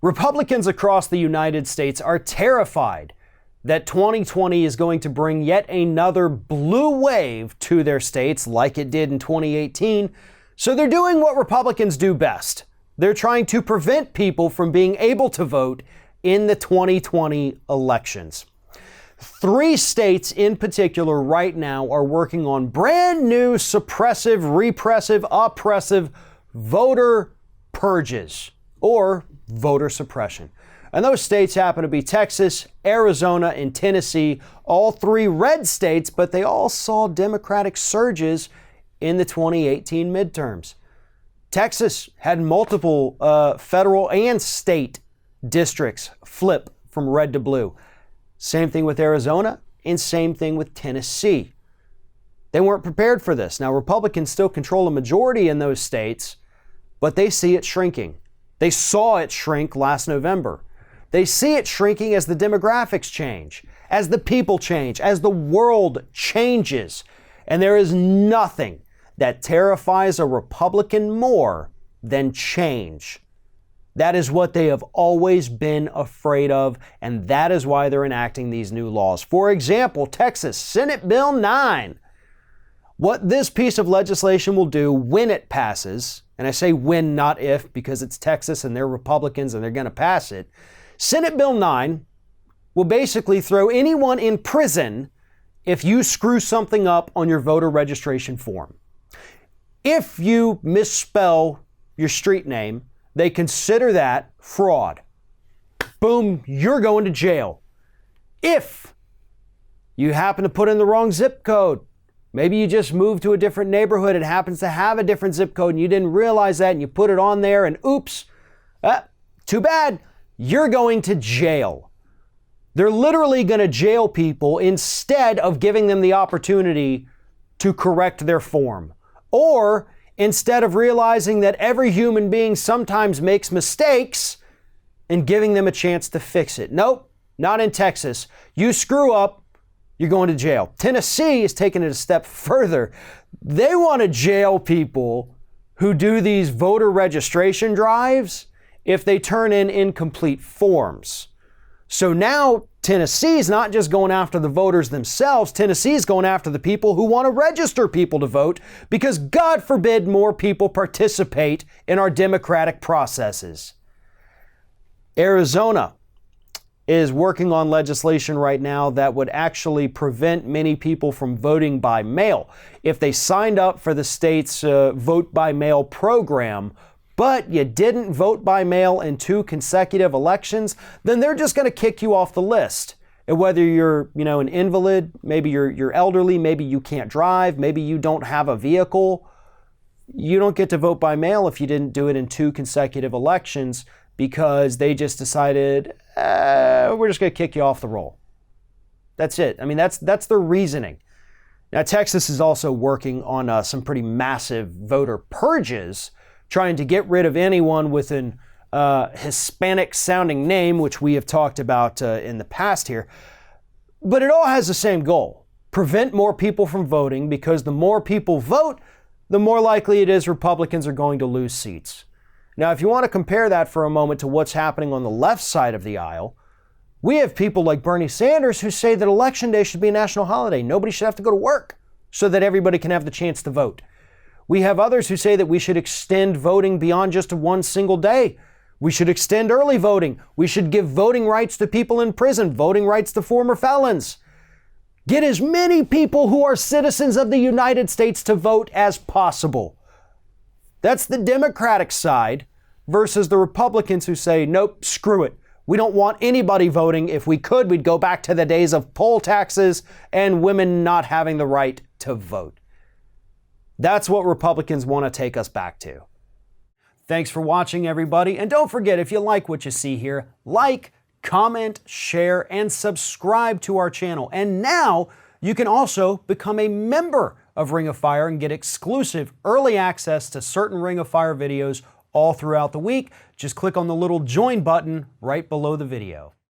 Republicans across the United States are terrified that 2020 is going to bring yet another blue wave to their states like it did in 2018. So they're doing what Republicans do best. They're trying to prevent people from being able to vote in the 2020 elections. 3 states in particular right now are working on brand new suppressive, repressive, oppressive voter purges or voter suppression. And those states happen to be Texas, Arizona, and Tennessee, all 3 red states, but they all saw Democratic surges in the 2018 midterms. Texas had multiple federal and state districts flip from red to blue. Same thing with Arizona and same thing with Tennessee. They weren't prepared for this. Now, Republicans still control a majority in those states, but they see it shrinking. They saw it shrink last November. They see it shrinking as the demographics change, as the people change, as the world changes. And there is nothing that terrifies a Republican more than change. That is what they have always been afraid of, and that is why they're enacting these new laws. For example, Texas Senate Bill 9. What this piece of legislation will do when it passes, and I say when, not if, because it's Texas and they're Republicans and they're going to pass it. Senate Bill 9 will basically throw anyone in prison if you screw something up on your voter registration form. If you misspell your street name, they consider that fraud. Boom, you're going to jail. If you happen to put in the wrong zip code, maybe you just moved to a different neighborhood, it happens to have a different zip code and you didn't realize that and you put it on there and oops, too bad, you're going to jail. They're literally going to jail people instead of giving them the opportunity to correct their form. Or instead of realizing that every human being sometimes makes mistakes and giving them a chance to fix it. Nope, not in Texas. You screw up, you're going to jail. Tennessee is taking it a step further. They want to jail people who do these voter registration drives if they turn in incomplete forms. So now Tennessee is not just going after the voters themselves. Tennessee is going after the people who want to register people to vote because God forbid more people participate in our democratic processes. Arizona is working on legislation right now that would actually prevent many people from voting by mail. If they signed up for the state's vote by mail program, but you didn't vote by mail in 2 consecutive elections, then they're just going to kick you off the list. And whether you're, an invalid, maybe you're elderly, maybe you can't drive, maybe you don't have a vehicle, you don't get to vote by mail if you didn't do it in 2 consecutive elections because they just decided, we're just going to kick you off the roll. That's it. That's their reasoning. Now, Texas is also working on some pretty massive voter purges, trying to get rid of anyone with an Hispanic-sounding name, which we have talked about in the past here. But it all has the same goal: prevent more people from voting, because the more people vote, the more likely it is Republicans are going to lose seats. Now, if you want to compare that for a moment to what's happening on the left side of the aisle, we have people like Bernie Sanders who say that Election Day should be a national holiday. Nobody should have to go to work so that everybody can have the chance to vote. We have others who say that we should extend voting beyond just one single day. We should extend early voting. We should give voting rights to people in prison, voting rights to former felons. Get as many people who are citizens of the United States to vote as possible. That's the Democratic side versus the Republicans who say, nope, screw it. We don't want anybody voting. If we could, we'd go back to the days of poll taxes and women not having the right to vote. That's what Republicans want to take us back to. Thanks for watching, everybody. And don't forget, if you like what you see here, like, comment, share, and subscribe to our channel. And now you can also become a member of Ring of Fire and get exclusive early access to certain Ring of Fire videos all throughout the week. Just click on the little join button right below the video.